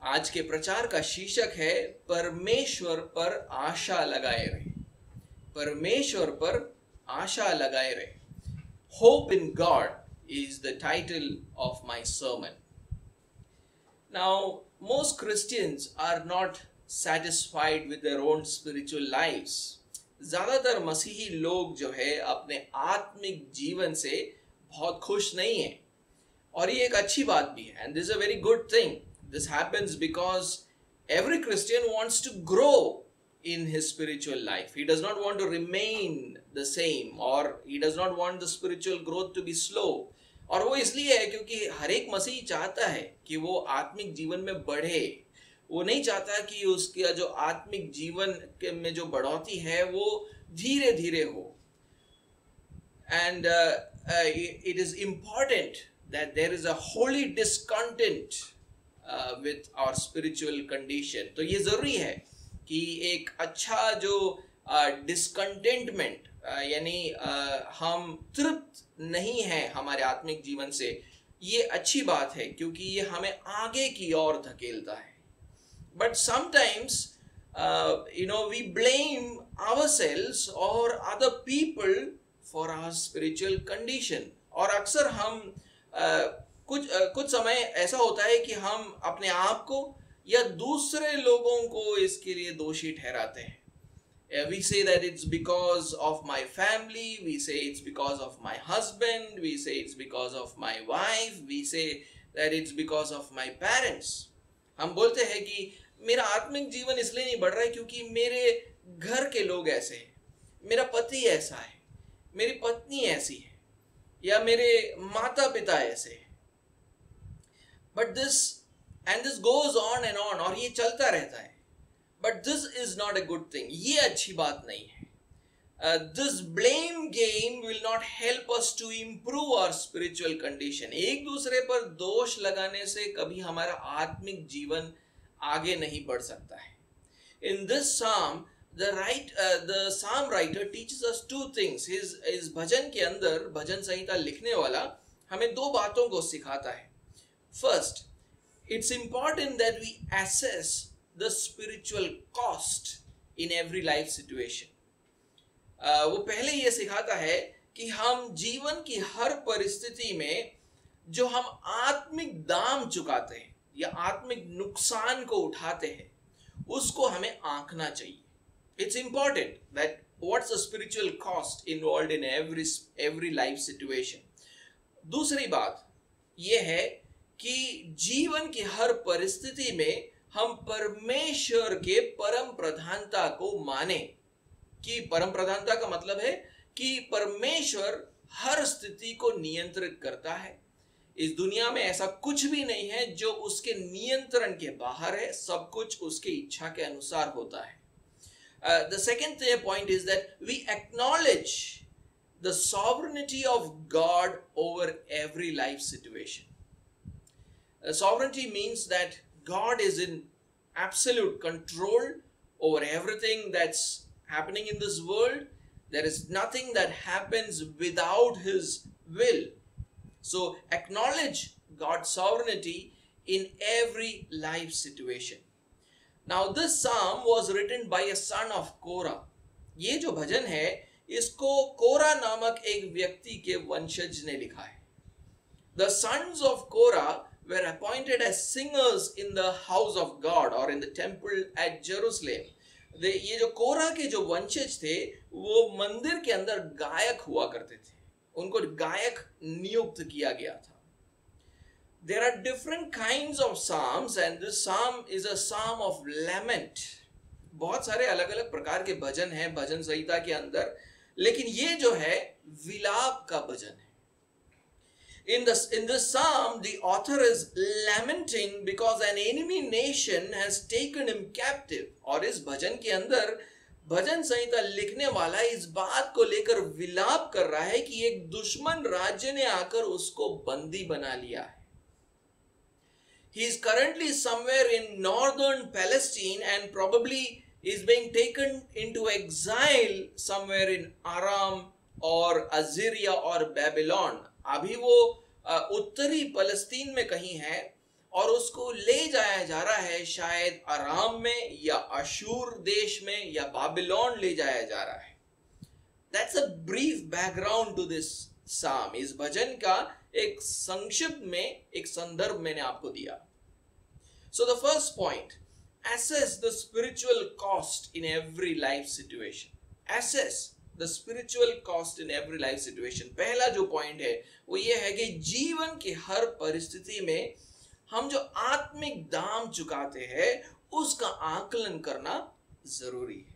आज के प्रचार का शीर्षक है परमेश्वर पर आशा लगाए रहे। परमेश्वर पर आशा लगाए रहे। Hope in God is the title of my sermon. Now, most Christians are not satisfied with their own spiritual lives. ज्यादातर मसीही लोग जो है अपने आत्मिक जीवन से बहुत खुश नहीं है, और ये एक अच्छी बात भी है, and this is a very good thing. This happens because every Christian wants to grow in his spiritual life. He does not want to remain the same, or he does not want the spiritual growth to be slow. और वो इसलिए है क्योंकि हर एक मसीही चाहता है कि वो आत्मिक जीवन में बढ़े। वो नहीं चाहता कि उसका जो आत्मिक जीवन में जो बढ़ोतरी है वो धीरे धीरे हो। And it is important that there is a holy discontent with our spiritual condition. तो ये जरूरी है कि एक अच्छा जो discontentment यानी हम तृप्त नहीं हैं हमारे आत्मिक जीवन से, ये अच्छी बात है क्योंकि ये हमें आगे की ओर धकेलता है। But sometimes we blame ourselves or other people for our spiritual condition. और अक्सर हम कुछ समय ऐसा होता है कि हम अपने आप को या दूसरे लोगों को इसके लिए दोषी ठहराते हैं। We say that it's because of my family, we say it's because of my husband, we say it's because of my wife, we say that it's because of my parents. हम बोलते हैं कि मेरा आत्मिक जीवन इसलिए नहीं बढ़ रहा है क्योंकि मेरे घर के लोग ऐसे हैं, मेरा पति ऐसा है, मेरी पत्नी ऐसी है, या मेरे माता पिता ऐसे हैं। But this goes on and on, और ये चलता रहता है। But this is not a good thing. ये अच्छी बात नहीं है। This blame game will not help us to improve our spiritual condition. एक दूसरे पर दोष लगाने से कभी हमारा आत्मिक जीवन आगे नहीं बढ़ सकता है। In this psalm, the psalm writer teaches us two things. इस भजन के अंदर भजन संहिता लिखने वाला हमें दो बातों को सिखाता है। First, it's important that we assess the spiritual cost in every life situation. वो पहले ये सिखाता है कि हम जीवन की हर परिस्थिति में जो हम आत्मिक दाम चुकाते हैं या आत्मिक नुकसान को उठाते हैं, उसको हमें आंकना चाहिए। It's important that what's the spiritual cost involved in every life situation. दूसरी बात ये है कि जीवन की हर परिस्थिति में हम परमेश्वर के परम प्रधानता को माने। कि परम प्रधानता का मतलब है कि परमेश्वर हर स्थिति को नियंत्रित करता है। इस दुनिया में ऐसा कुछ भी नहीं है जो उसके नियंत्रण के बाहर है, सब कुछ उसकी इच्छा के अनुसार होता है। The second point is that we acknowledge the sovereignty of God over every life situation. Sovereignty means that God is in absolute control over everything that's happening in this world. There is nothing that happens without His will. So acknowledge God's sovereignty in every life situation. Now this psalm was written by a son of Korah. ये जो भजन है इसको कोरा नामक एक व्यक्ति के वंशज ने लिखा है। The sons of Korah were appointed as singers in the house of God or in the temple at Jerusalem. ये जो कोरा के जो वंशज थे वो मंदिर के अंदर गायक हुआ करते थे, उनको गायक नियुक्त किया गया था। There are different kinds of psalms and this psalm is a psalm of lament. बहुत सारे अलग अलग प्रकार के भजन हैं भजन संहिता के अंदर, लेकिन ये जो है विलाप का भजन है। In this psalm, the author is lamenting because an enemy nation has taken him captive. और इस भजन के अंदर भजन संहिता लिखने वाला इस बात को लेकर विलाप कर रहा है कि एक दुश्मन राज्य ने आकर उसको बंदी बना लिया है। He is currently somewhere in northern Palestine and probably is being taken into exile somewhere in Aram or Assyria or Babylon. अभी वो उत्तरी फलस्तीन में कहीं है और उसको ले जाया जा रहा है शायद अराम में या अशूर देश में या बाबिलोन ले जाया जा रहा है. That's a brief background to this psalm. इस भजन का एक संक्षिप्त में एक संदर्भ मैंने आपको दिया. So the first point, assess the spiritual cost in every life situation. Assess the spiritual cost in every life situation. पहला जो पॉइंट है वो ये है कि जीवन की हर परिस्थिति में हम जो आत्मिक दाम चुकाते हैं उसका आकलन करना जरूरी है.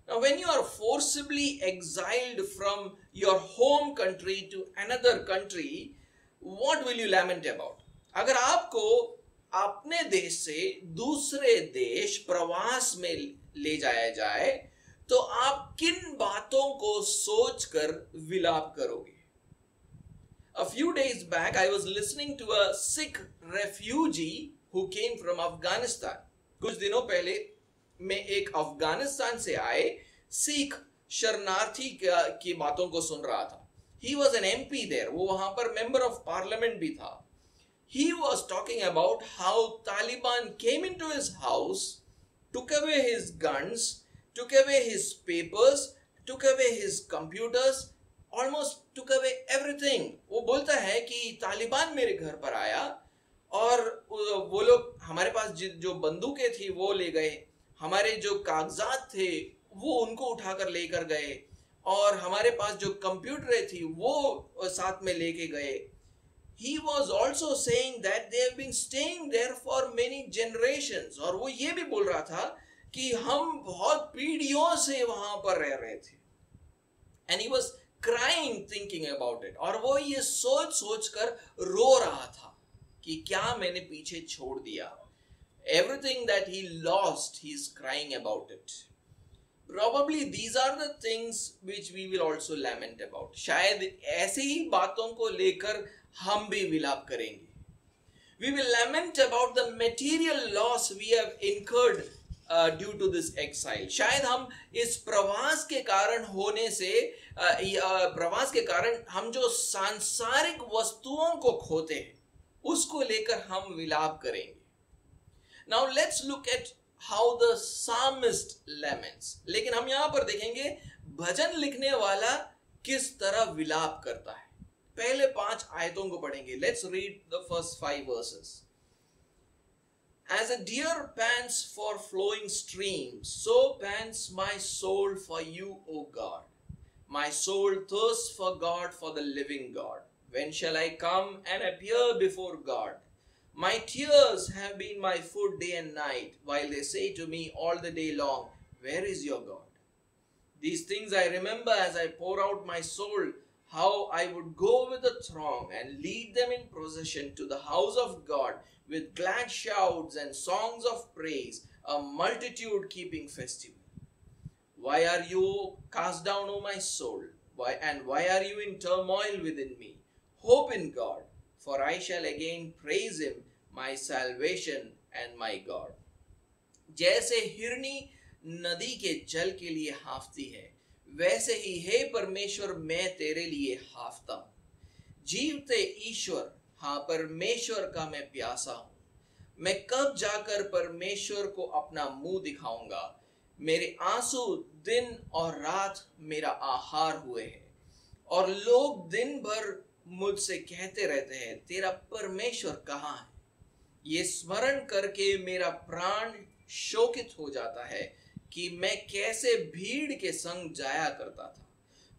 Now, when you are forcibly exiled from your home country to another country, what will you lament about? अगर आपको अपने देश से दूसरे देश प्रवास में ले जाया जाए तो आप किन बातों को सोचकर विलाप करोगे? A few days back, I was listening to a Sikh refugee who came from Afghanistan. कुछ दिनों पहले मैं एक अफगानिस्तान से आए सिख शरणार्थी की बातों को सुन रहा था. He was an MP there. वो वहां पर member of parliament भी था. He was talking about how Taliban came into his house, took away his guns, took away his papers, took away his computers, almost took away everything. वो बोलता है कि तालिबान मेरे घर पर आया और वो लोग हमारे पास जो बंदूकें थी वो ले गए, हमारे जो कागजात थे वो उनको उठाकर लेकर गए और हमारे पास जो कंप्यूटर थी वो साथ में लेके गए. He was also saying that they have been staying there for many generations. और वो ये भी बोल रहा था कि हम बहुत पीढ़ियों से वहां पर रह रहे थे. And he was crying thinking about it. और वो ये सोच कर रो रहा था कि क्या मैंने पीछे छोड़ दिया. Everything that he lost, he is crying about it. Probably these are the things which we will also lament about. शायद ऐसे ही बातों को लेकर हम भी विलाप करेंगे. We will lament about the material loss we have incurred due to this exile. शायद हम इस प्रवास के कारण होने से प्रवास के कारण हम जो सांसारिक वस्तुओं को खोते हैं उसको लेकर हम विलाप करेंगे. Now let's look at how the psalmist laments. लेकिन हम यहाँ पर देखेंगे भजन लिखने वाला किस तरह विलाप करता है. पहले 5 आयतों को पढ़ेंगे. Let's read the first 5 verses. As a deer pants for flowing streams, so pants my soul for you, O God. My soul thirsts for God, for the living God. When shall I come and appear before God? My tears have been my food day and night, while they say to me all the day long, where is your God? These things I remember as I pour out my soul, how I would go with the throng and lead them in procession to the house of God with glad shouts and songs of praise, a multitude keeping festival. Why are you cast down, O my soul? Why are you in turmoil within me? Hope in God, for I shall again praise him, my salvation and my God. जैसे हिरनी नदी के जल के लिए हाफती है, वैसे ही हे परमेश्वर मैं तेरे लिए हाफता हूँ. जीवते ईश्वर, हाँ परमेश्वर का मैं प्यासा हूँ. मैं कब जाकर परमेश्वर को अपना मुंह दिखाऊंगा. मेरे आंसू दिन और रात मेरा आहार हुए हैं और लोग दिन भर मुझसे कहते रहते हैं तेरा परमेश्वर कहाँ है. ये स्मरण करके मेरा प्राण शोकित हो जाता है कि मैं कैसे भीड़ के संग जाया करता था.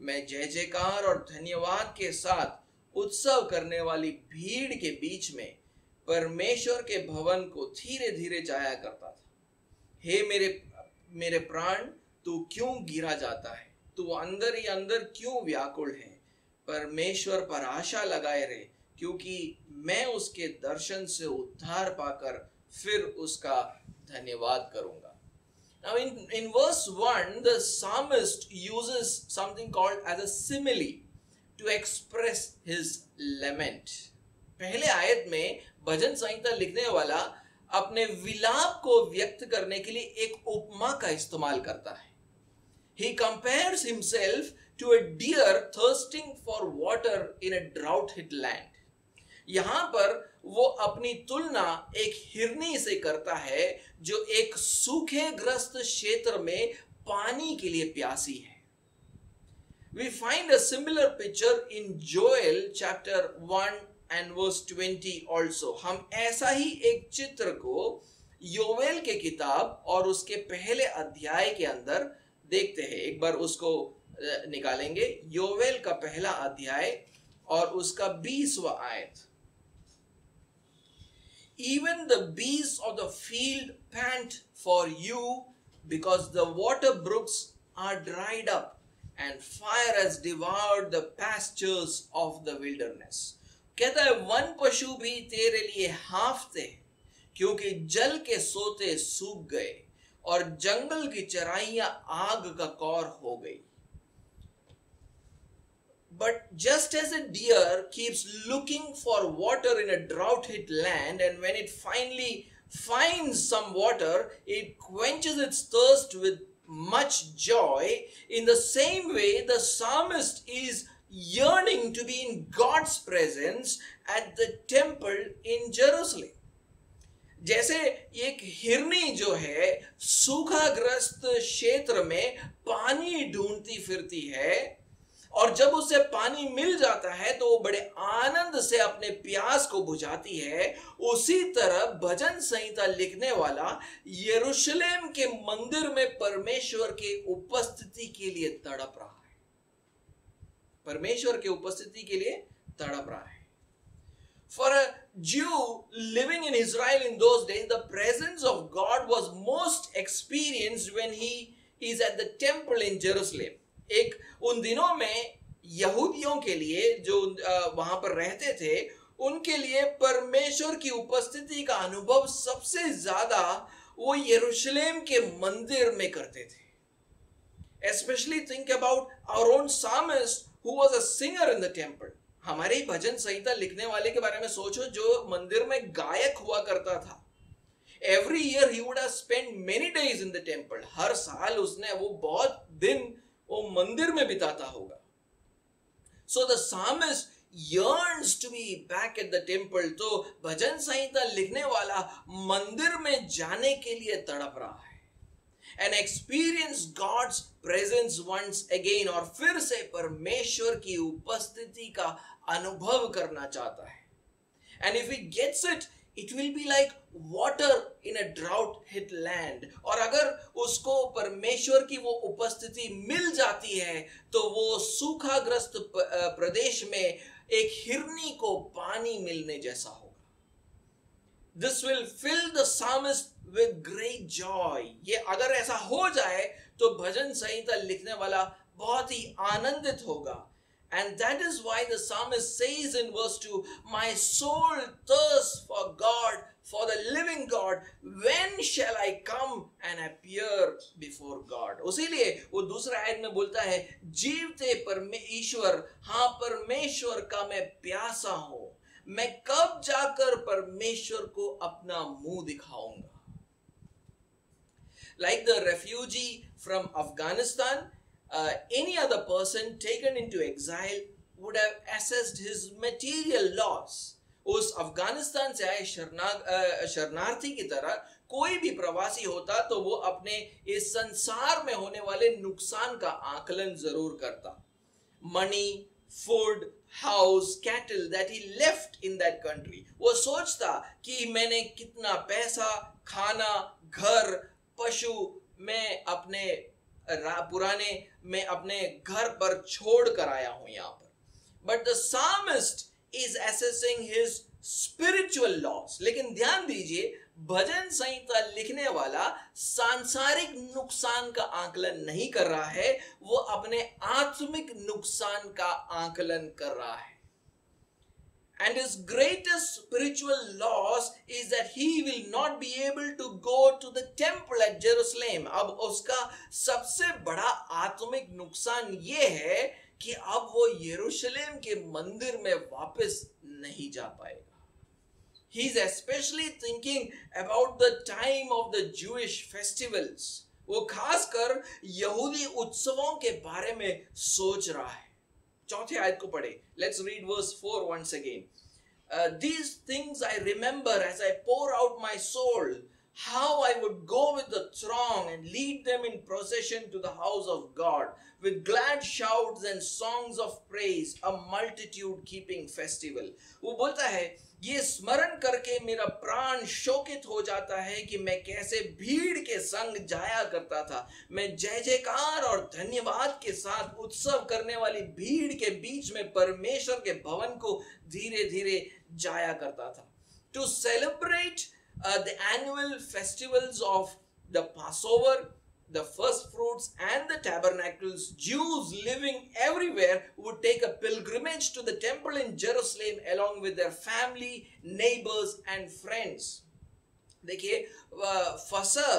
मैं जय जयकार और धन्यवाद के साथ उत्सव करने वाली भीड़ के बीच में परमेश्वर के भवन को धीरे धीरे जाया करता था. हे मेरे प्राण, तू क्यों गिरा जाता है? तू अंदर ही अंदर क्यों व्याकुल है? परमेश्वर पर आशा लगाए रहे, क्योंकि मैं उसके दर्शन से उद्धार पाकर फिर उसका धन्यवाद करूंगा. Now in verse 1, the psalmist uses something called as a simile to express his lament. पहले आयत में भजन संहिता लिखने वाला अपने विलाप को व्यक्त करने के लिए एक उपमा का इस्तेमाल करता है. He compares himself to a deer thirsting for water in a drought hit land. यहाँ पर वो अपनी तुलना एक हिरनी से करता है जो एक सूखे ग्रस्त क्षेत्र में पानी के लिए प्यासी है. We find a similar picture in Joel chapter 1 and verse 20 also. हम ऐसा ही एक चित्र को योवेल के किताब और उसके पहले अध्याय के अंदर देखते हैं. एक बार उसको निकालेंगे. योवेल का पहला अध्याय और उसका 20वां आयत. Even the beasts of the field pant for you, because the water brooks are dried up and fire has devoured the pastures of the wilderness. कहता है वन पशु भी तेरे लिए हाँफते हैं क्योंकि जल के सोते सूख गए और जंगल की चराइयां आग का कौर हो गई. But just as a deer keeps looking for water in a drought-hit land, and when it finally finds some water, it quenches its thirst with much joy, in the same way the psalmist is yearning to be in God's presence at the temple in Jerusalem. जैसे एक हिरनी जो है सूखाग्रस्त क्षेत्र में पानी ढूंढती फिरती है और जब उसे पानी मिल जाता है तो वो बड़े आनंद से अपने प्यास को बुझाती है, उसी तरह भजन संहिता लिखने वाला यरूशलेम के मंदिर में परमेश्वर के उपस्थिति के लिए तड़प रहा है. परमेश्वर के उपस्थिति के लिए तड़प रहा है. For a Jew living in Israel in those days, the presence of God was most experienced when he is at the temple in Jerusalem. एक उन दिनों में यहूदियों के लिए जो वहां पर रहते थे, उनके लिए परमेश्वर की उपस्थिति का अनुभव सबसे ज्यादा वो यरूशलेम के मंदिर में करते थे. Especially think about our own psalmist who was a singer in the temple. हमारे भजन संहिता लिखने वाले के बारे में सोचो जो मंदिर में गायक हुआ करता था. Every year he would have spent many days in the temple. हर साल उसने वो बहुत दिन वो मंदिर में बिताता होगा. So the psalmist yearns to be back at the temple. तो भजन संहिता लिखने वाला मंदिर में जाने के लिए तड़प रहा है. And experience God's presence once again. और फिर से परमेश्वर की उपस्थिति का अनुभव करना चाहता है. And if he gets it, it will be like water in a drought hit land. और अगर उसको परमेश्वर की वो उपस्थिति मिल जाती है तो वो सूखाग्रस्त प्रदेश में एक हिरनी को पानी मिलने जैसा होगा. This will fill the psalmist with great joy. ये अगर ऐसा हो जाए तो भजन संहिता लिखने वाला बहुत ही आनंदित होगा. And that is why the psalmist says in verse 2, my soul thirsts for God, for the living God. When shall I come and appear before God? उसीलिए वो दूसरा आयत में बोलता है, जीवते परमेश्वर, हाँ परमेश्वर का मैं प्यासा हूँ, मैं कब जाकर परमेश्वर को अपना मुंह दिखाऊंगा. Like the refugee from Afghanistan, any other person taken into exile would have assessed his material loss. उस अफगानिस्तान से आए शरणार्थी की तरह कोई भी प्रवासी होता तो वो अपने इस संसार में होने वाले नुकसान का आकलन जरूर करता. Money, food, house, cattle that he left in that country. वो सोचता कि मैंने कितना पैसा, खाना, घर, पशु मैं अपने पुराने मैं अपने घर पर छोड़ कर आया हूं यहां पर. But the psalmist is assessing his spiritual loss. लेकिन ध्यान दीजिए भजन संहिता लिखने वाला सांसारिक नुकसान का आकलन नहीं कर रहा है, वो अपने आत्मिक नुकसान का आकलन कर रहा है. And his greatest spiritual loss is that he will not be able to go to the temple at Jerusalem. अब उसका सबसे बड़ा आत्मिक नुकसान ये है कि अब वो यरूशलेम के मंदिर में वापस नहीं जा पाएगा. He is especially thinking about the time of the Jewish festivals. वो खासकर यहूदी उत्सवों के बारे में सोच रहा है. चौथे आयत को पढ़े. Let's read verse 4 once again. these things I remember as I pour out my soul, how I would go with the throng and lead them in procession to the house of God with glad shouts and songs of praise, a multitude keeping festival. वो बोलता है ये स्मरण करके मेरा प्राण शोकित हो जाता है कि मैं कैसे भीड़ के संग जाया करता था, मैं जय जयकार और धन्यवाद के साथ उत्सव करने वाली भीड़ के बीच में परमेश्वर के भवन को धीरे धीरे जाया करता था. To celebrate the annual festivals of the Passover, the first fruits and the tabernacles, Jews living everywhere would take a pilgrimage to the temple in Jerusalem along with their family, neighbors and friends. देखिए फसह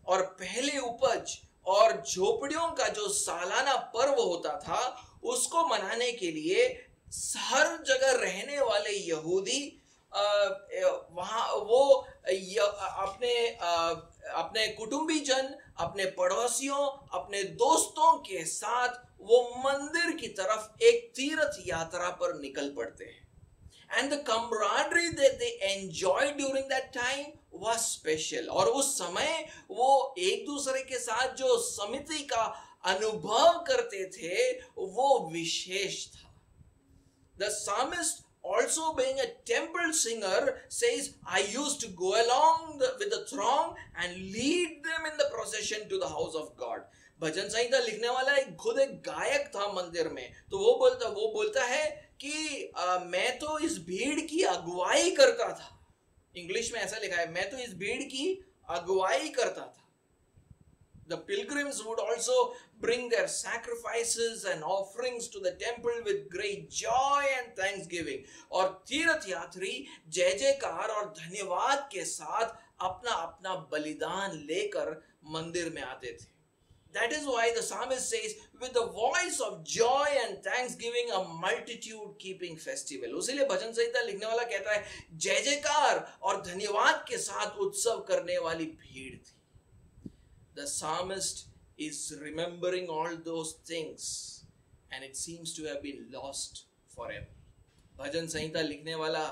और पहले उपज और झोपड़ियों का जो सालाना पर्व होता था उसको मनाने के लिए हर जगह रहने वाले यहूदी वहाँ वो अपने कुटुंबी जन, अपने पड़ोसियों, अपने दोस्तों के साथ वो मंदिर की तरफ एक तीर्थ यात्रा पर निकल पड़ते हैं. And the camaraderie that they enjoyed during that time was special. और उस समय वो एक दूसरे के साथ जो समिति का अनुभव करते थे वो विशेष था. The psalmist, also being a temple singer, says, I used to go along with the throng and lead them in the procession to the house of God. भजन संहिता लिखने वाला खुद एक गायक था मंदिर में, तो वो बोलता है कि मैं तो इस भीड़ की अगुवाई करता था. इंग्लिश में ऐसा लिखा है, मैं तो इस भीड़ की अगुवाई करता था. The pilgrims would also bring their sacrifices and offerings to the temple with great joy and thanksgiving. और तीर्थ यात्री जय जयकार और धन्यवाद के साथ अपना अपना बलिदान लेकर मंदिर में आते थे. That is why the psalmist says, with the voice of joy and thanksgiving, a multitude keeping festival. उसीलिए भजन संहिता लिखने वाला कहता है जय जयकार और धन्यवाद के साथ उत्सव करने वाली भीड़ थी. The psalmist is remembering all those things and it seems to have been lost forever. भजन संहिता लिखने वाला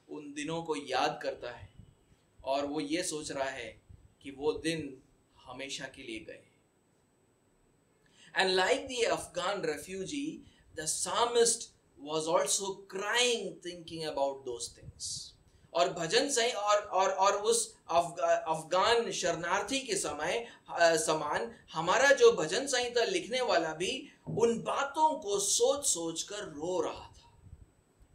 उन दिनों को याद करता है और वो ये सोच रहा है कि वो दिन हमेशा के लिए गए. And like the Afghan refugee, the psalmist was also crying thinking about those things. और भजन सही और उस अफगान शरणार्थी के समान हमारा जो भजन संहिता लिखने वाला भी उन बातों को सोच कर रो रहा था.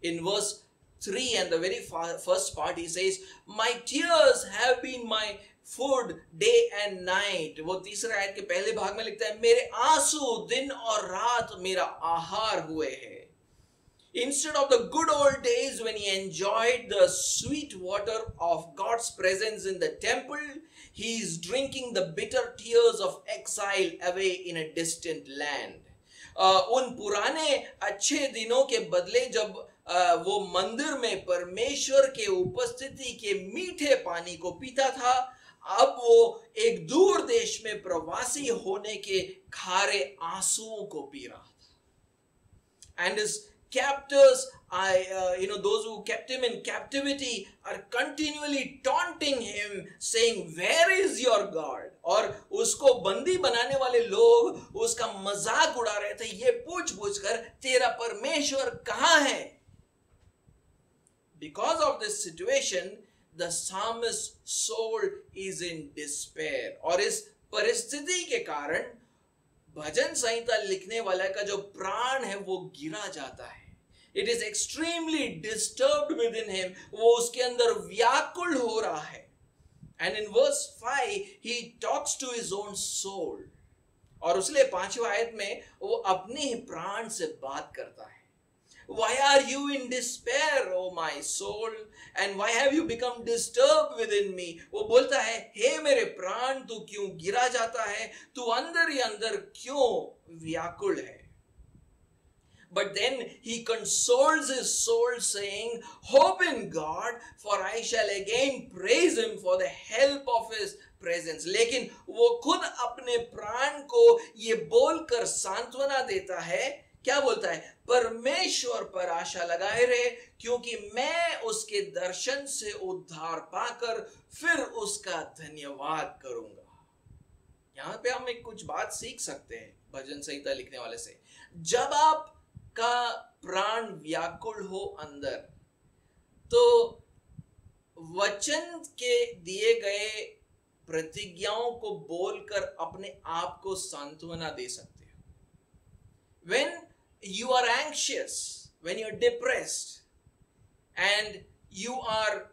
In verse 3 and the very first part he says, my tears have been my food day and night. वो तीसरे आयत के पहले भाग में लिखता है मेरे आंसू दिन और रात मेरा आहार हुए हैं. Instead of the good old days when he enjoyed the sweet water of God's presence in the temple, he is drinking the bitter tears of exile away in a distant land. उन पुराने अच्छे दिनों के बदले जब वो मंदिर में परमेश्वर के उपस्थिति के मीठे पानी को पीता था, अब वो एक दूर देश में प्रवासी होने के खारे आंसुओं को पी रहा था. And his captors, those who kept him in captivity are continually taunting him, saying, where is your God? और उसको बंदी बनाने वाले लोग उसका मजाक उड़ा रहे थे ये पूछ कर तेरा परमेश्वर कहाँ है? Because of this situation, the psalmist's soul is in despair. और इस परिस्थिति के कारण भजन संहिता लिखने वाला का जो प्राण है वो गिरा जाता है. It is extremely disturbed within him. वो उसके अंदर व्याकुल हो रहा है. And in verse 5 he talks to his own soul. और उसलिए 5वें आयत में वो अपने ही प्राण से बात करता है. Why are you in despair, O my soul? And why have you become disturbed within me? वो बोलता है हे मेरे प्राण तू क्यों गिरा जाता है, तू अंदर ही अंदर क्यों व्याकुल है. But then he consoles his soul saying, hope in God, for I shall again praise him for the help of his presence. लेकिन वो खुद अपने प्राण को ये बोलकर सांत्वना देता है क्या बोलता है? परमेश्वर पर आशा लगाए रहे, क्योंकि मैं उसके दर्शन से उद्धार पाकर फिर उसका धन्यवाद करूंगा। यहां पे हम एक कुछ बात सीख सकते हैं भजन संहिता लिखने वाले से। जब आपका प्राण व्याकुल हो अंदर, तो वचन के दिए गए प्रतिज्ञाओं को बोलकर अपने आप को सांत्वना दे सकते हो। When you are anxious, when you are depressed, and you're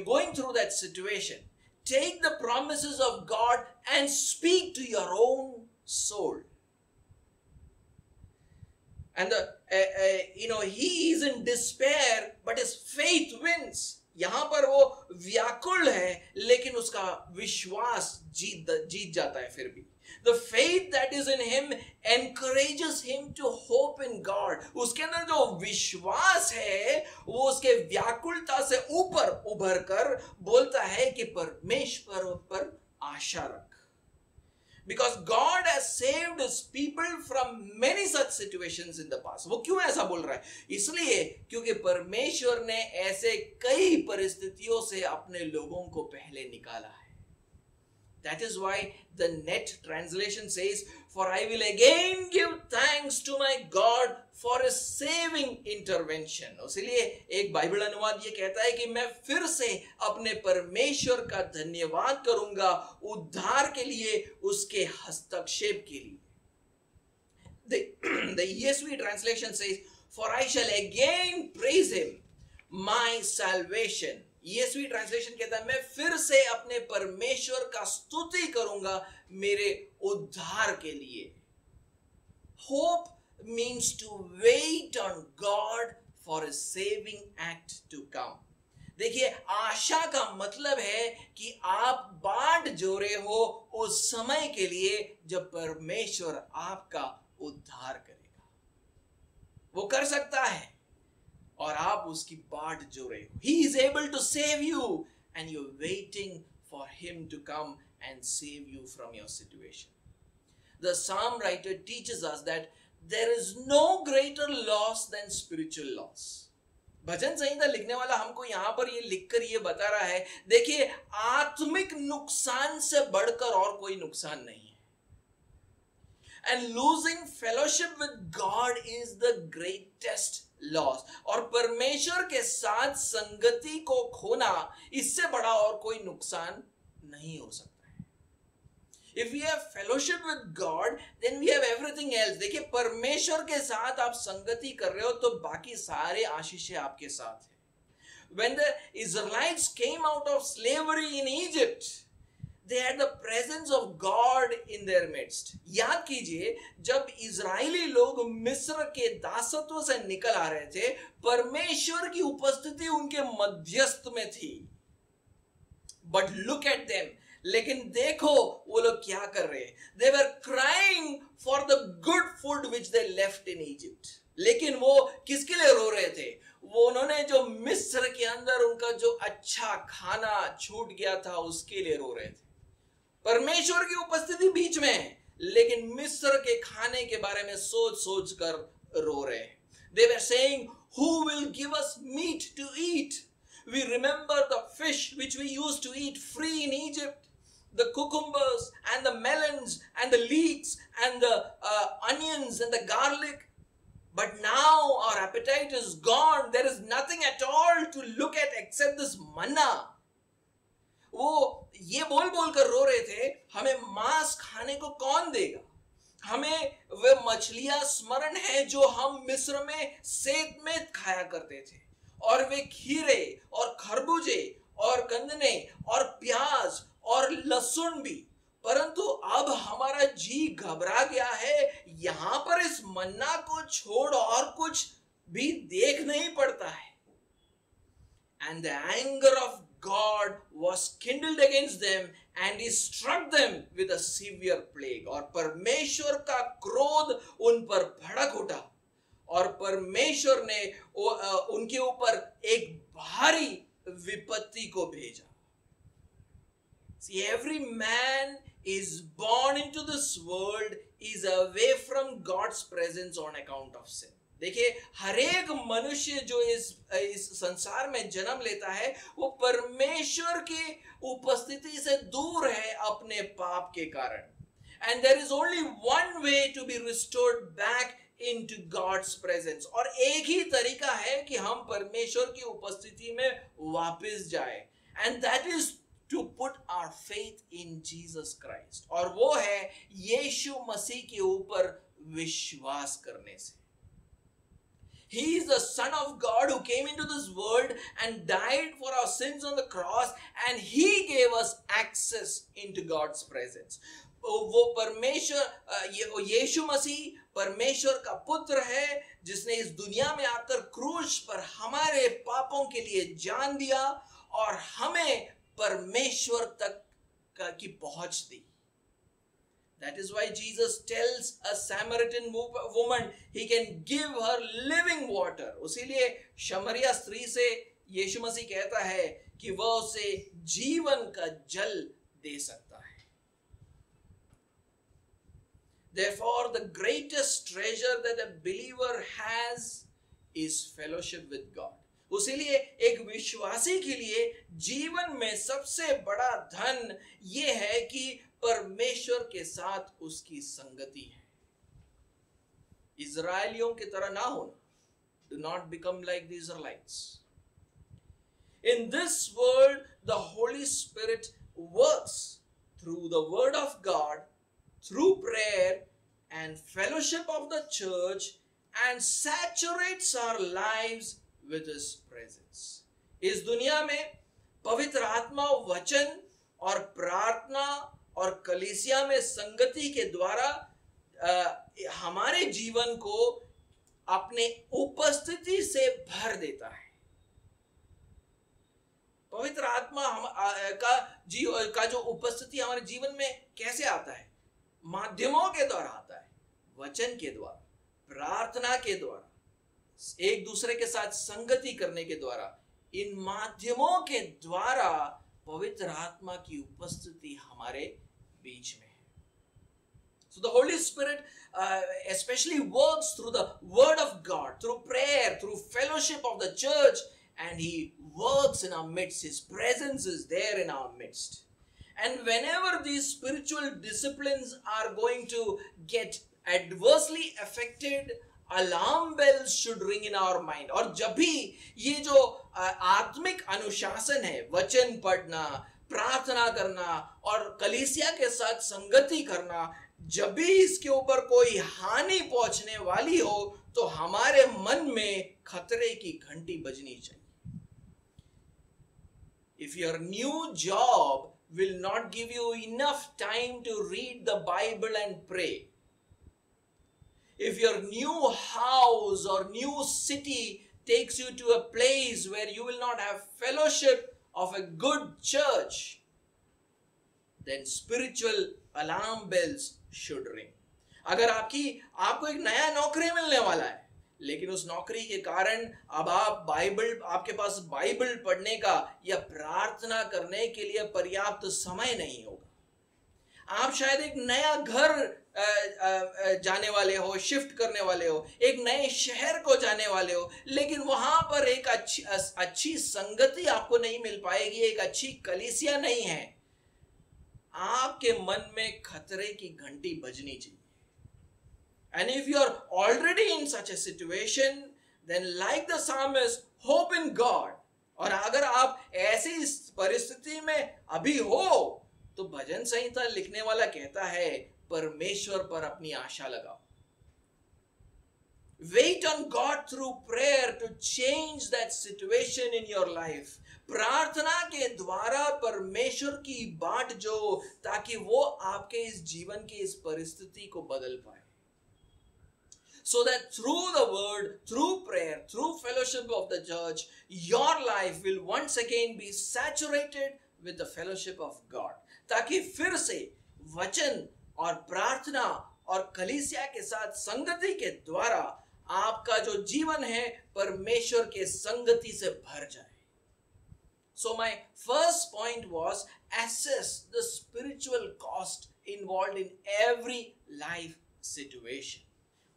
going through that situation, take the promises of God and speak to your own soul. And he is in despair, but his faith wins. यहां पर वो व्याकुल है, लेकिन उसका विश्वास जीत जाता है फिर भी। The faith that is in him encourages him to hope in God. उसके अंदर जो विश्वास है, वो उसके व्याकुलता से ऊपर उभर कर बोलता है कि परमेश्वर पर आशा रख। Because God has saved his people from many such situations in the past. वो क्यों ऐसा बोल रहा है? इसलिए क्योंकि परमेश्वर ने ऐसे कई परिस्थितियों से अपने लोगों को पहले निकाला है। That is why the Net translation says, "For I will again give thanks to my God for his saving intervention." इसलिए एक बाइबल अनुवाद ये कहता है कि मैं फिर से अपने परमेश्वर का धन्यवाद करूंगा उद्धार के लिए, उसके हस्तक्षेप के लिए। The ESV translation says, "For I shall again praise him, my salvation." ESV translation कहता है मैं फिर से अपने परमेश्वर का स्तुति करूंगा मेरे उद्धार के लिए। Hope means to wait on God for a saving act to come. देखिए, आशा का मतलब है कि आप बाट जोड़े हो उस समय के लिए जब परमेश्वर आपका उद्धार करेगा। वो कर सकता है और आप उसकी बाट जो रहे हो। He is able to save you and you're waiting for him to come and save you from your situation. The psalm writer teaches us that there is no greater loss than spiritual loss. भजन संहिता लिखने वाला हमको यहां पर ये लिखकर ये बता रहा है, देखिए, आत्मिक नुकसान से बढ़कर और कोई नुकसान नहीं है। And losing fellowship with God is the greatest loss. और परमेश्वर के साथ संगति को खोना, इससे बड़ा और कोई नुकसान नहीं हो सकता है। If we have fellowship with God, then we have everything else. देखिए, परमेश्वर के साथ आप संगति कर रहे हो तो बाकी सारे आशीषें आपके साथ है। When the Israelites came out of slavery in Egypt, they had the presence of God in their midst. याद कीजिए, जब इजरायली लोग मिस्र के दासत्व से निकल आ रहे थे, परमेश्वर की उपस्थिति उनके मध्यस्थ में थी। But look at them. लेकिन देखो वो लोग क्या कर रहे हैं। They were crying for the good food which they left in Egypt. लेकिन वो किसके लिए रो रहे थे? वो उन्होंने जो मिस्र के अंदर उनका जो अच्छा खाना छूट गया था, उसके लिए रो रहे थे। परमेश्वर की उपस्थिति बीच में है, लेकिन मिस्र के खाने के बारे में सोच सोच कर रो रहे हैं। They were saying, "Who will give us meat to eat? We remember the fish which we used to eat free in Egypt, the cucumbers and the melons and the leeks and the onions and the garlic. But now our appetite is gone. There is nothing at all to look at except this manna." वो ये बोल बोल कर रो रहे थे, हमें मांस खाने को कौन देगा? हमें वे मछलियां स्मरण है जो हम मिस्र में सेत में खाया करते थे, और वे खीरे और खरबूजे और गंदने और प्याज और लहसुन भी। परंतु अब हमारा जी घबरा गया है, यहां पर इस मन्ना को छोड़ और कुछ भी देख नहीं पड़ता है। And the anger of God was kindled against them and he struck them with a severe plague. और परमेश्वर का क्रोध उन पर भड़क उठा और परमेश्वर ने उनके ऊपर एक भारी विपत्ति को भेजा। See, every man is born into this world is away from God's presence on account of sin. देखिए, हर एक मनुष्य जो इस संसार में जन्म लेता है वो परमेश्वर की उपस्थिति से दूर है अपने पाप के कारण. And there is only one way to be restored back into God's presence. और एक ही तरीका है कि हम परमेश्वर की उपस्थिति में वापस जाए. And that is to put our faith in Jesus Christ. और वो है यीशु मसीह के ऊपर विश्वास करने से. He is the Son of God who came into this world and died for our sins on the cross, and He gave us access into God's presence. वो परमेश्वर यीशु मसीह परमेश्वर का पुत्र है जिसने इस दुनिया में आकर क्रूस पर हमारे पापों के लिए जान दिया और हमें परमेश्वर तक की पहुंच दी. That is why Jesus tells a Samaritan woman he can give her living water. उसीलिए शमरिया स्त्री से यीशु मसीह कहता है कि वह उसे जीवन का जल दे सकता है. Therefore, the greatest treasure that a believer has is fellowship with God. उसीलिए एक विश्वासी के लिए जीवन में सबसे बड़ा धन ये है कि परमेश्वर के साथ उसकी संगति है. इज़राइलियों की तरह ना होना. Do not become like the Israelites. In this world, the Holy Spirit works through the Word of God, through prayer and fellowship of the church, and saturates our lives with His presence. इस दुनिया में पवित्र आत्मा वचन और प्रार्थना और कलीसिया में संगति के द्वारा हमारे जीवन को अपने उपस्थिति से भर देता है. पवित्र आत्मा का जो उपस्थिति हमारे जीवन में कैसे आता है? माध्यमों के द्वारा आता है. वचन के द्वारा, प्रार्थना के द्वारा, एक दूसरे के साथ संगति करने के द्वारा. इन माध्यमों के द्वारा पवित्र आत्मा की उपस्थिति हमारे बीच में है. So the Holy Spirit especially works through the Word of God, through prayer, through fellowship of the church, and He works in our midst. His presence is there in our midst. And whenever these spiritual disciplines are going to get adversely affected, alarm bells should ring in our mind. और जब भी ये जो आत्मिक अनुशासन है, वचन पढ़ना, प्रार्थना करना और कलीसिया के साथ संगति करना, जब भी इसके ऊपर कोई हानि पहुंचने वाली हो तो हमारे मन में खतरे की घंटी बजनी चाहिए. If your new job will not give you enough time to read the Bible and pray, if your new house or new city takes you to a place where you will not have fellowship of a good church, then spiritual alarm bells should ring. अगर आपको एक नया नौकरी मिलने वाला है, लेकिन उस नौकरी के कारण अब आपके पास बाइबल पढ़ने का या प्रार्थना करने के लिए पर्याप्त समय नहीं होगा. आप शायद एक नया घर जाने वाले हो, शिफ्ट करने वाले हो, एक नए शहर को जाने वाले हो, लेकिन वहां पर एक अच्छी संगति आपको नहीं मिल पाएगी, एक अच्छी कलीसिया नहीं है. आपके मन में खतरे की घंटी बजनी चाहिए. And if you are already in such a situation, then like the psalmist, hope in God. और अगर आप ऐसी परिस्थिति में अभी हो तो भजन संहिता लिखने वाला कहता है परमेश्वर पर अपनी आशा लगाओ. Wait on God through prayer to change that situation in your life. प्रार्थना के द्वारा परमेश्वर की बाट जो, ताकि वो आपके इस जीवन की इस परिस्थिति को बदल पाए. So that through the word, through prayer, through fellowship of the church, your life will once again be saturated with the fellowship of God. ताकि फिर से वचन और प्रार्थना और कलीसिया के साथ संगति के द्वारा आपका जो जीवन है परमेश्वर के संगति से भर जाए. So my first point was assess the spiritual cost involved in every life situation.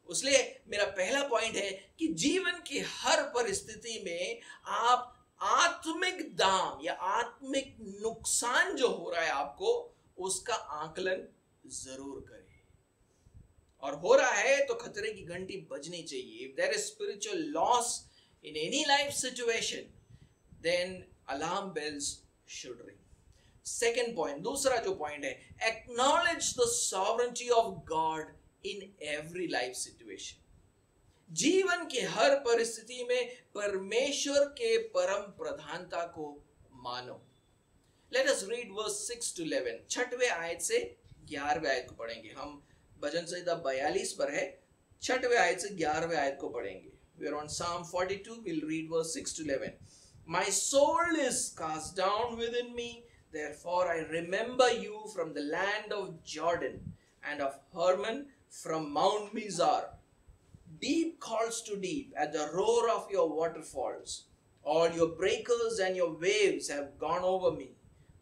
इसलिए मेरा पहला पॉइंट है कि जीवन की हर परिस्थिति में आप आत्मिक दाम या आत्मिक नुकसान जो हो रहा है आपको, उसका आकलन जरूर करें। और हो रहा है तो खतरे की घंटी बजनी चाहिए। If there is spiritual loss in any life situation, then alarm bells should ring. Second point, दूसरा जो पॉइंट है, acknowledge the sovereignty of God in every life situation. जीवन के हर परिस्थिति में परमेश्वर के परम प्रधानता को मानो। Let us read verse 6 to 11. 6वें आयत से 11वें आयत को पढ़ेंगे। हम भजन संहिता 42 पर है, 6वें आयत से 11वें आयत को पढ़ेंगे। We are on Psalm 42. We'll read verse 6 to 11. My soul is cast down within me, therefore I remember you from the land of Jordan and of Hermon from Mount Mizar. Deep calls to deep at the roar of your waterfalls. All your breakers and your waves have gone over me.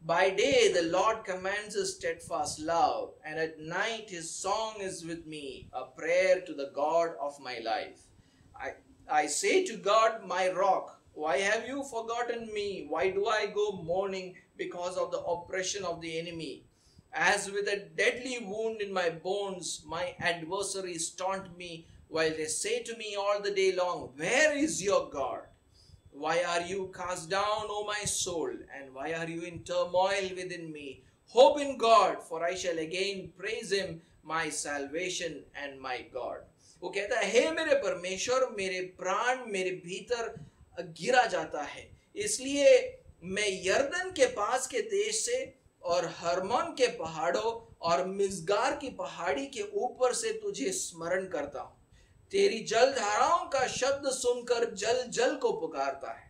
By day the Lord commands his steadfast love, and at night his song is with me, a prayer to the God of my life. I say to God, my rock, why have you forgotten me? Why do I go mourning because of the oppression of the enemy? As with a deadly wound in my bones, my adversaries taunt me, while they say to me all the day long, where is your God? Why are you cast down, O my soul, and why are you in turmoil within me? Hope in God, for I shall again praise him, my salvation and my God. वो कहता है, हे मेरे परमेश्वर, मेरे प्राण मेरे भीतर गिरा जाता है, इसलिए मैं यरदन के पास के देश से और हरमोन के पहाड़ों और मिस्गार की पहाड़ी के ऊपर से तुझे स्मरण करता हूँ। तेरी जलधाराओं का शब्द सुनकर जल जल को पुकारता है।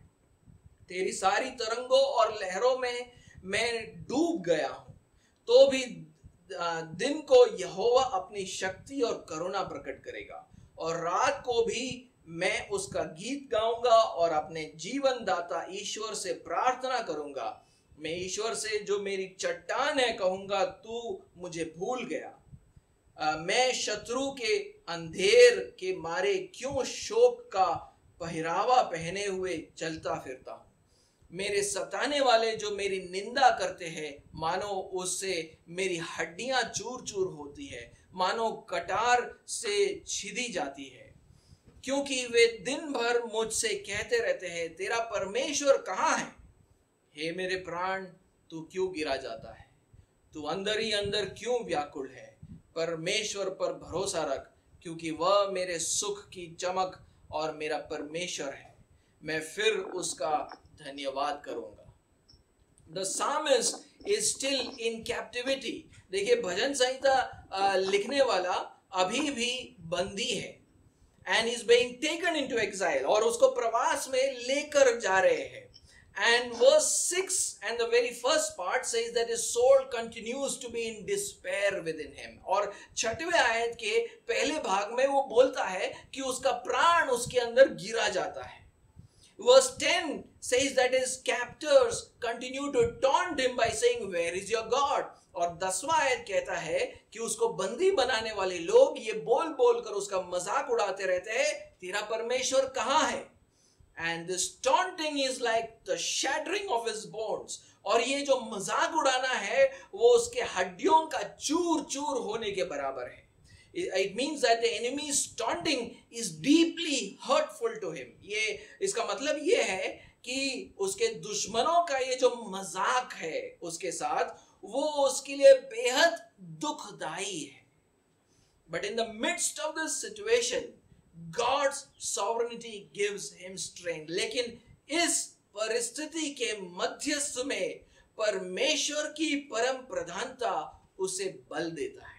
तेरी सारी तरंगों और लहरों में मैं डूब गया हूं, तो भी दिन को यहोवा अपनी शक्ति और करुणा प्रकट करेगा, और रात को भी मैं उसका गीत गाऊंगा और अपने जीवन दाता ईश्वर से प्रार्थना करूंगा। मैं ईश्वर से जो मेरी चट्टान है कहूंगा, तू मुझे भूल गया। मैं शत्रु के अंधेर के मारे क्यों शोक का पहरावा पहने हुए चलता फिरता हूं। मेरे सताने वाले जो मेरी निंदा करते हैं, मानो उससे मेरी हड्डियां चूर चूर होती है, मानो कटार से छिदी जाती है, क्योंकि वे दिन भर मुझसे कहते रहते हैं, तेरा परमेश्वर कहाँ है? हे मेरे प्राण, तू क्यों गिरा जाता है? तू अंदर ही अंदर क्यों व्याकुल है? परमेश्वर पर भरोसा रख, क्योंकि वह मेरे सुख की चमक और मेरा परमेश्वर है। मैं फिर उसका धन्यवाद करूंगा। The psalmist is still in captivity. देखिए, भजन संहिता लिखने वाला अभी भी बंदी है, and is being taken into exile, और उसको प्रवास में लेकर जा रहे हैं। And verse 6 and the very first part says that his soul continues to be in despair within him. और 6वें आयत के पहले भाग में वो बोलता है कि उसका प्राण उसके अंदर गिरा जाता है। Verse 10 says that his captors continue to taunt him by saying, where is your God? और 10वां आयत कहता है कि उसको बंदी बनाने वाले लोग ये बोल बोल कर उसका मजाक उड़ाते रहते हैं, तेरा परमेश्वर कहाँ है? And this taunting is like the shattering of his bones. और ये जो मजाक उड़ाना है वो उसके हड्डियों का चूर चूर होने के बराबर है। It means that the enemy's taunting is deeply hurtful to him. ये इसका मतलब ये है कि उसके दुश्मनों का ये जो मजाक है उसके साथ, वो उसके लिए बेहद दुखदाई है। But in the midst of this situation, God's sovereignty gives him strength. लेकिन इस परिस्थिति के मध्यस्थ में परमेश्वर की परम प्रधानता उसे बल देता है।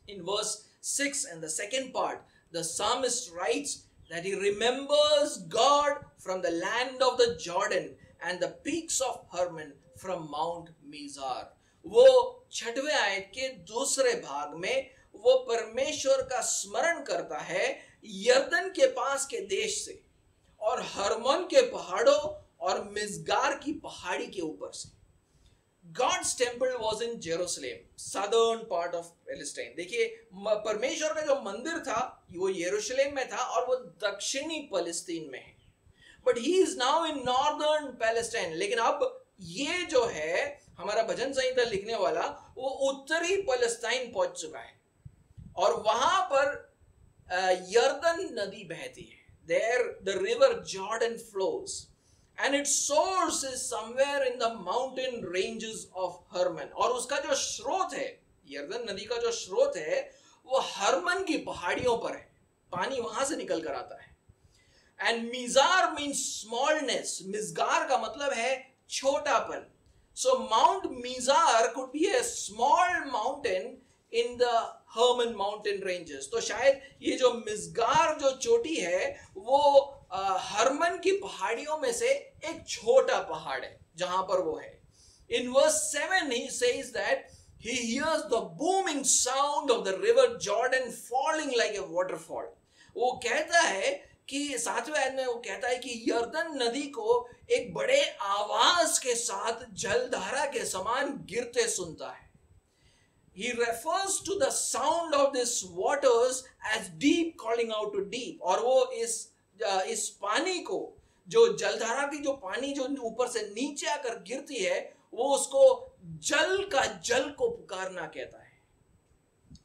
In verse 6 and the second part, the psalmist writes that he remembers God from the land of the Jordan and the peaks of Hermon from Mount Mizar. वो 6वें आयत के दूसरे भाग में वो परमेश्वर का स्मरण करता है यरदन के पास के देश से और हरमोन के पहाड़ों और मिस्गार की पहाड़ी के ऊपर से। God's temple was in Jerusalem, southern part of Palestine. देखिए परमेश्वर का जो मंदिर था वो यरूशलेम में था और वो दक्षिणी फलस्तीन में है. But he is now in northern Palestine. लेकिन अब ये जो है हमारा भजन संहिता लिखने वाला वो उत्तरी फलस्तीन पहुंच चुका है और वहां पर यर्दन नदी बहती है. There the river Jordan flows. And its source is somewhere in the mountain ranges of Hermon. और उसका जो स्रोत है, यर्दन नदी का जो स्रोत है, वो हरमन की पहाड़ियों पर है. पानी वहां से निकल कर आता है. And Mizar means smallness. मिज़गार का मतलब है छोटापन. So Mount Mizar could be a small mountain in the Hermon mountain ranges. तो शायद ये जो मिज़गार जो चोटी है वो हरमन की पहाड़ियों में से एक छोटा पहाड़ है जहां पर वो है. In verse 7 he says that he hears the booming sound of the river Jordan falling like a waterfall. वो कहता है कि 7वें आयत में वो कहता है कि यर्दन नदी को एक बड़े आवाज के साथ जलधारा के समान गिरते सुनता है. He refers to the sound of these waters as deep calling out to deep. और वो इस पानी को जो जलधारा की जो पानी जो ऊपर से नीचे आकर गिरती है वो उसको जल का जल को पुकारना कहता है.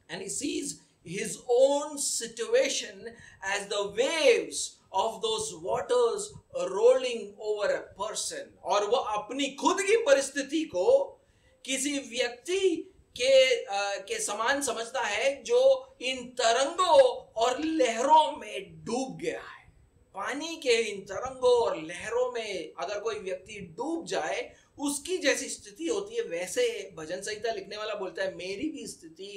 And he sees his own situation as the waves of those waters rolling over a person. और वो अपनी खुद की परिस्थिति को किसी व्यक्ति के समान समझता है जो इन तरंगों और लहरों में डूब गया है. पानी के इन तरंगों और लहरों में अगर कोई व्यक्ति डूब जाए उसकी जैसी स्थिति होती है वैसे भजन संहिता लिखने वाला बोलता है मेरी भी स्थिति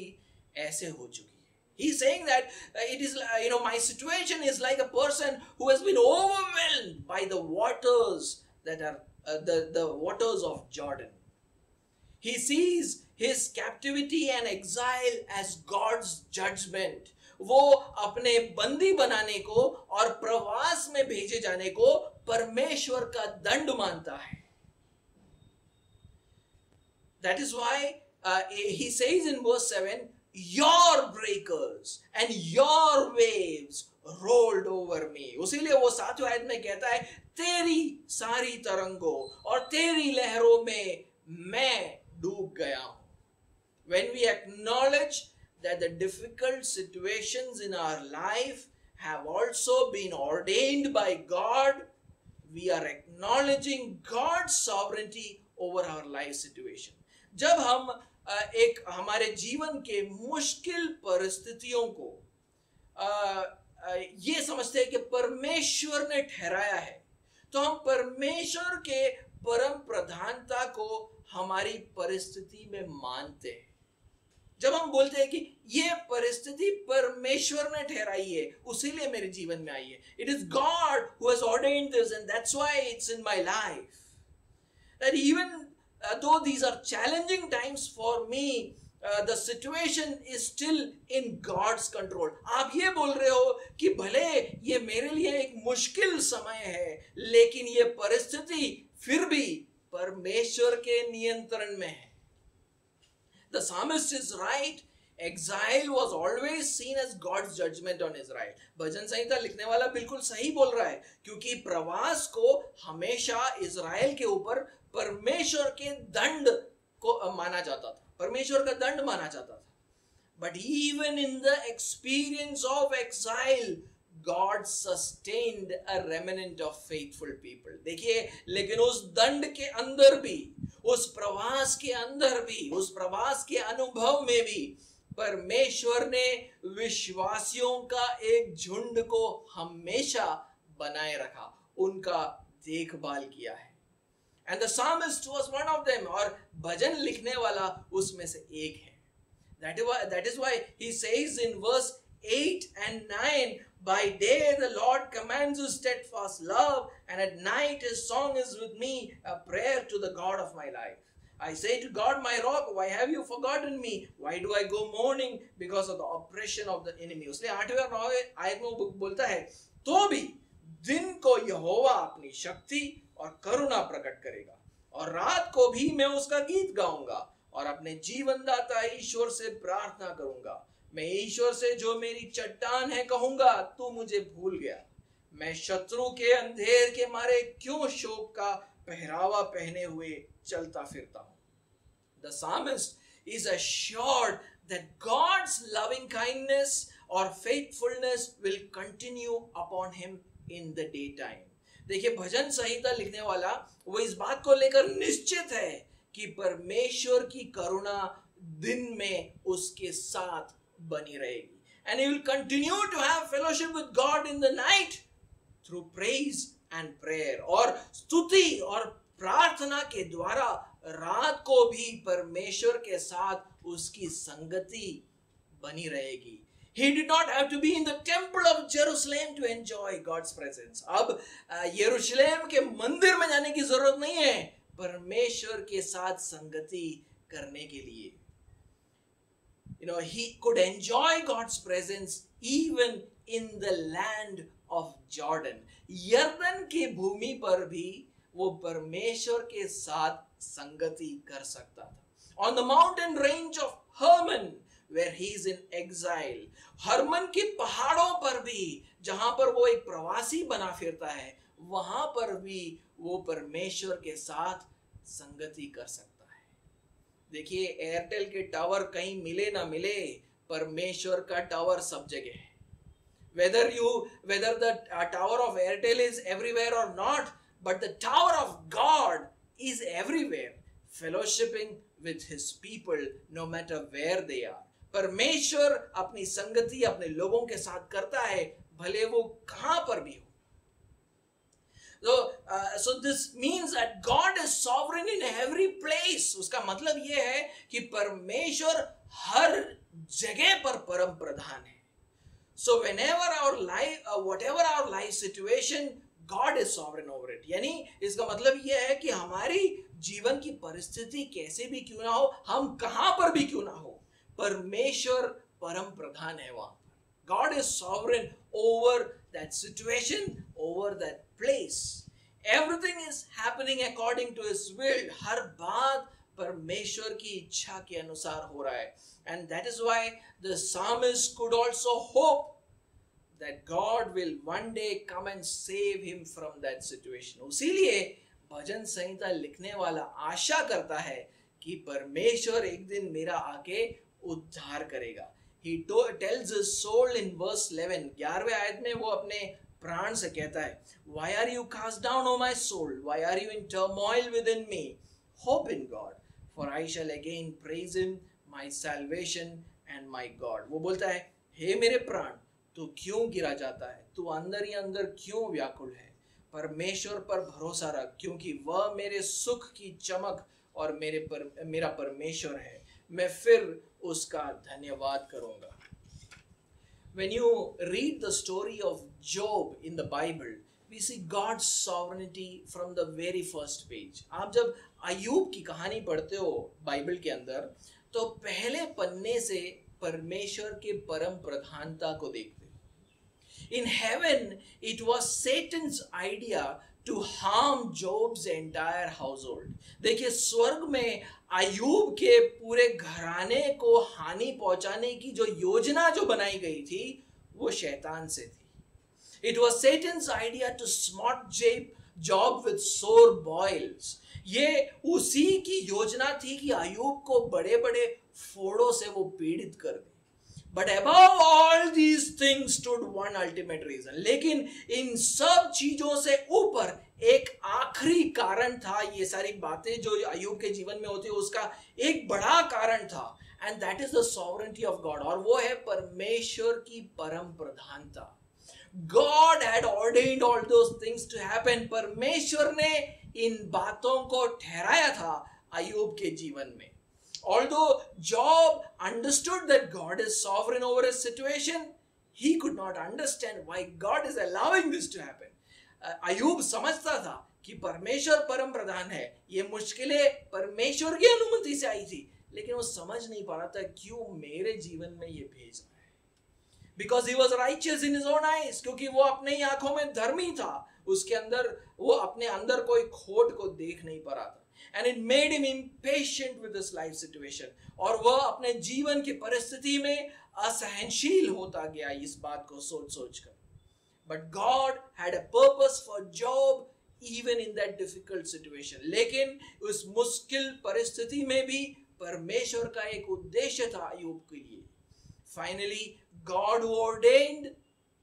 ऐसे हो चुकी है. He is saying that it is my situation is like a person who has been overwhelmed by the waters that are the waters of Jordan. He sees his captivity and exile as God's judgment. वो अपने बंदी बनाने को और प्रवास में भेजे जाने को परमेश्वर का दंड मानता है. That is why he says in verse 7, your breakers and your waves rolled over me. उसीलिए वो 7वें आयत में कहता है तेरी सारी तरंगों और तेरी लहरों में मैं डूब गया हूं. When we acknowledge that the difficult situations in our life have also been ordained by God, we are acknowledging God's sovereignty over our life situation. जब हम एक हमारे जीवन के मुश्किल परिस्थितियों को ये समझते हैं कि परमेश्वर ने ठहराया है तो हम परमेश्वर के परम प्रधानता को हमारी परिस्थिति में मानते हैं. जब हम बोलते हैं कि ये परिस्थिति परमेश्वर ने ठहराई है उसीलिए मेरे जीवन में आई है. It is God who has ordained this and that's why it's in my life. That even though these are challenging times for me, the situation is still in God's control. आप ये बोल रहे हो कि भले ये मेरे लिए एक मुश्किल समय है लेकिन ये परिस्थिति फिर भी परमेश्वर के नियंत्रण में है. The psalmist is right. Exile was always seen as God's judgment on Israel. भजन संहिता लिखने वाला बिल्कुल सही बोल रहा है क्योंकि प्रवास को हमेशा इज़राइल के ऊपर परमेश्वर के दंड को माना जाता था. परमेश्वर का दंड माना जाता था. But even in the experience of exile, God sustained a remnant of faithful people. देखिए लेकिन उस दंड के अंदर भी उस प्रवास के अंदर भी उस प्रवास के अनुभव में भी परमेश्वर ने विश्वासियों का एक झुंड को हमेशा बनाए रखा उनका देखभाल किया है. And the psalmist was one of them. और भजन लिखने वाला उसमें से एक है. That is why he says in verse 8 and 9, by day the Lord commands his steadfast love, and at night his song is with me, a prayer to the God of my life. I say to God, my rock, why have you forgotten me? Why do I go mourning because of the oppression of the enemy? उसलिए 8वें और 9वें आयत में बोलता है तो भी दिन को यहोवा अपनी शक्ति और करुणा प्रकट करेगा और रात को भी मैं उसका गीत गाऊंगा और अपने जीवनदाता ईश्वर से प्रार्थना करूंगा। मैं ईश्वर से जो मेरी चट्टान है कहूंगा, तू मुझे भूल गया। मैं शत्रु के अंधेर के मारे क्यों शोक का पहरावा पहने हुए चलता फिरता हूं। The psalmist is assured that God's loving kindness or faithfulness will continue upon him in the daytime. देखिए, भजन संहिता लिखने वाला वो इस बात को लेकर निश्चित है कि परमेश्वर की करुणा दिन में उसके साथ बनी रहेगी। And he will continue to have fellowship with God in the night through praise and prayer. और स्तुति और प्रार्थना के द्वारा रात को भी परमेश्वर के साथ उसकी संगति बनी रहेगी। He did not have to be in the temple of Jerusalem to enjoy God's presence. अब यरूशलेम के मंदिर में जाने की जरूरत नहीं है परमेश्वर के साथ संगति करने के लिए। He could enjoy God's presence even in the land of Jordan. यरदन की भूमि पर भी वो परमेश्वर के साथ संगति कर सकता था। On the mountain range of Hermon, where he is in exile, Harman के पहाड़ों पर भी जहां पर वो एक प्रवासी बना फिरता है, वहां पर भी वो परमेश्वर के साथ संगति कर सकता है। देखिए, एयरटेल के टावर कहीं मिले ना मिले, परमेश्वर का टावर सब जगह है। Whether the tower of Airtel is everywhere or not, but the tower of God is everywhere, fellowshipping with his people no matter where they are. परमेश्वर अपनी संगति अपने लोगों के साथ करता है, भले वो कहां पर भी हो। So this means that God is sovereign in every place. उसका मतलब ये है कि परमेश्वर हर जगह पर परम प्रधान है। So whenever our life, whatever our life situation, God is sovereign over it. यानी इसका मतलब ये है कि हमारी जीवन की परिस्थिति कैसे भी क्यों ना हो, हम कहां पर भी क्यों ना हो, परमेश्वर परम प्रधान है वहां पर। God is sovereign over that situation, over that place. Everything is happening according to His will. हर बात परमेश्वर की इच्छा के अनुसार हो रहा है। And that is why the psalmist could also hope that God will one day come and save him from that situation. इसीलिए भजन संहिता लिखने वाला आशा करता है कि परमेश्वर एक दिन मेरा आके उद्धार करेगा। He tells his soul in verse 11, 11वें आयत में वो अपने प्राण से कहता है, Why are you cast down, O my soul? Why are you in turmoil within me? Hope in God, for I shall again praise him, my salvation and my God. वो बोलता है, हे मेरे प्राण, तू क्यों गिरा जाता है? तू अंदर ही अंदर क्यों व्याकुल है? परमेश्वर पर भरोसा रख, क्योंकि वह मेरे सुख की चमक और मेरा परमेश्वर है। मैं फिर उसका धन्यवाद करूंगा। When you read the story of Job in the Bible, we see God's sovereignty from the very first page. आप जब अय्यूब की कहानी पढ़ते हो बाइबल के अंदर, तो पहले पन्ने से परमेश्वर के परम प्रधानता को देखते हो। In heaven, it was Satan's idea to harm Job's entire household. देखिए, स्वर्ग में अय्यूब के पूरे घराने को हानि पहुंचाने की जो योजना जो बनाई गई थी, वो शैतान से थी। It was Satan's idea to smite Job with sore boils. ये उसी की योजना थी कि अय्यूब को बड़े बड़े फोड़ों से वो पीड़ित कर दे। But above all these things stood one ultimate reason. लेकिन इन सब चीजों से ऊपर एक आखिरी कारण था। ये सारी बातें जो अय्यूब के जीवन में होती है, उसका एक बड़ा कारण था, and that is the sovereignty of God. और वो है परमेश्वर की परम प्रधानता। God had ordained all those things to happen. परमेश्वर ने इन बातों को ठहराया था अय्यूब के जीवन में। Although Job understood that God is sovereign over his situation, he could not understand why God is allowing this to happen. अय्यूब समझता था कि परमेश्वर परम प्रधान है, ये मुश्किलें परमेश्वर की अनुमति से आई थी, लेकिन वो समझ नहीं पा रहा था क्यों मेरे जीवन में ये भेज रहा है। Because he was righteous in his own eyes, क्योंकि वो अपने ही आंखों में धर्मी था, उसके अंदर वो अपने अंदर कोई खोट को देख नहीं पा रहा था। and it made him impatient with his life situation. और वह अपने जीवन की परिस्थिति में असहनशील होता गया इस बात को सोच सोच कर. But God had a purpose for Job even in that difficult situation. लेकिन उस मुश्किल परिस्थिति में भी परमेश्वर का एक उद्देश्य था अय्यूब के लिए. Finally, God who ordained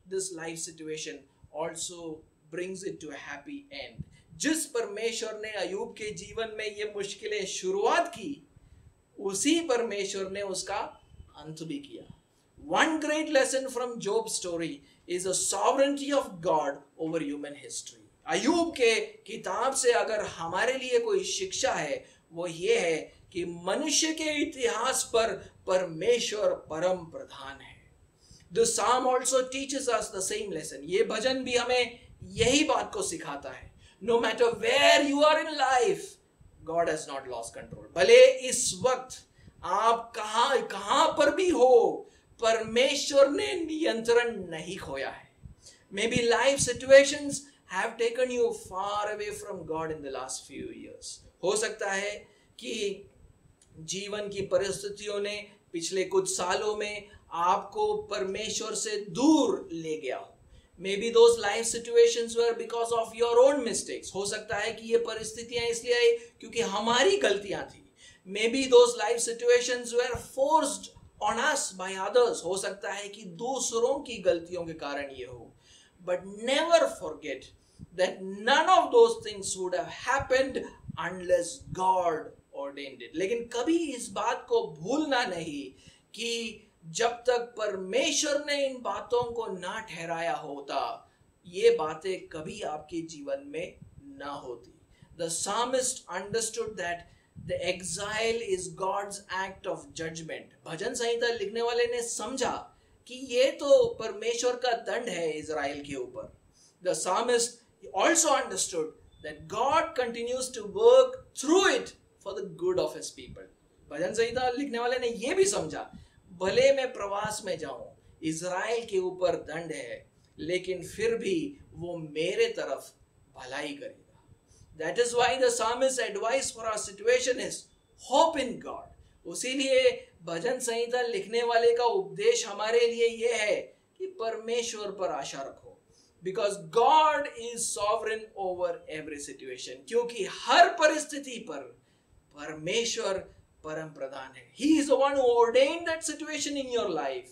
this life situation also brings it to a happy end. जिस परमेश्वर ने अय्यूब के जीवन में ये मुश्किलें शुरुआत की, उसी परमेश्वर ने उसका अंत भी किया. One great lesson from Job's story is the sovereignty of God over human history. अय्यूब के किताब से अगर हमारे लिए कोई शिक्षा है, वो ये है कि मनुष्य के इतिहास पर परमेश्वर परम प्रधान है. The psalm also teaches us the same lesson. ये भजन भी हमें यही बात को सिखाता है. No matter where you are in life, God has not lost control. भले इस वक्त आप कहां पर भी हो, परमेश्वर ने नियंत्रण नहीं खोया है. Maybe life situations have taken you far away from God in the last few years. हो सकता है कि जीवन की परिस्थितियों ने पिछले कुछ सालों में आपको परमेश्वर से दूर ले गया हो. Maybe those life situations were because of your own mistakes. हो सकता है कि ये परिस्थितियां इसलिए आई क्योंकि हमारी गलतियां थी. Maybe those life situations were forced on us by others. हो सकता है कि दूसरों की गलतियों के कारण ये हो. But never forget that none of those things would have happened unless God ordained it. लेकिन कभी इस बात को भूलना नहीं कि जब तक परमेश्वर ने इन बातों को ना ठहराया होता, ये बातें कभी आपके जीवन में ना होती. The psalmist understood that the exile is God's act of judgment. भजन संहिता लिखने वाले ने समझा कि ये तो परमेश्वर का दंड है इज़राइल के ऊपर. The psalmist also understood that God continues to work through it for the good of his people. भजन संहिता लिखने वाले ने ये भी समझा, भले मैं प्रवास में जाऊं, इज़राइल के ऊपर दंड है, लेकिन फिर भी वो मेरे तरफ भलाई करेगा. That is why the psalmist's advice for our situation is hope in God. उसीलिए भजन संहिता लिखने वाले का उपदेश हमारे लिए ये है कि परमेश्वर पर आशा रखो. Because God is sovereign over every situation. क्योंकि हर परिस्थिति पर परमेश्वर परम प्रधान है. He is the one who ordained that situation in your life,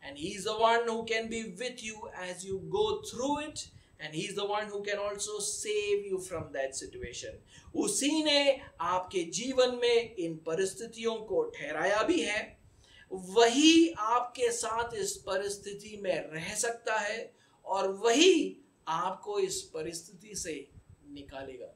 and he is the one who can be with you as you go through it, and he is the one who can also save you from that situation. उसी ने आपके जीवन में इन परिस्थितियों को ठहराया भी है, वही आपके साथ इस परिस्थिति में रह सकता है और वही आपको इस परिस्थिति से निकालेगा.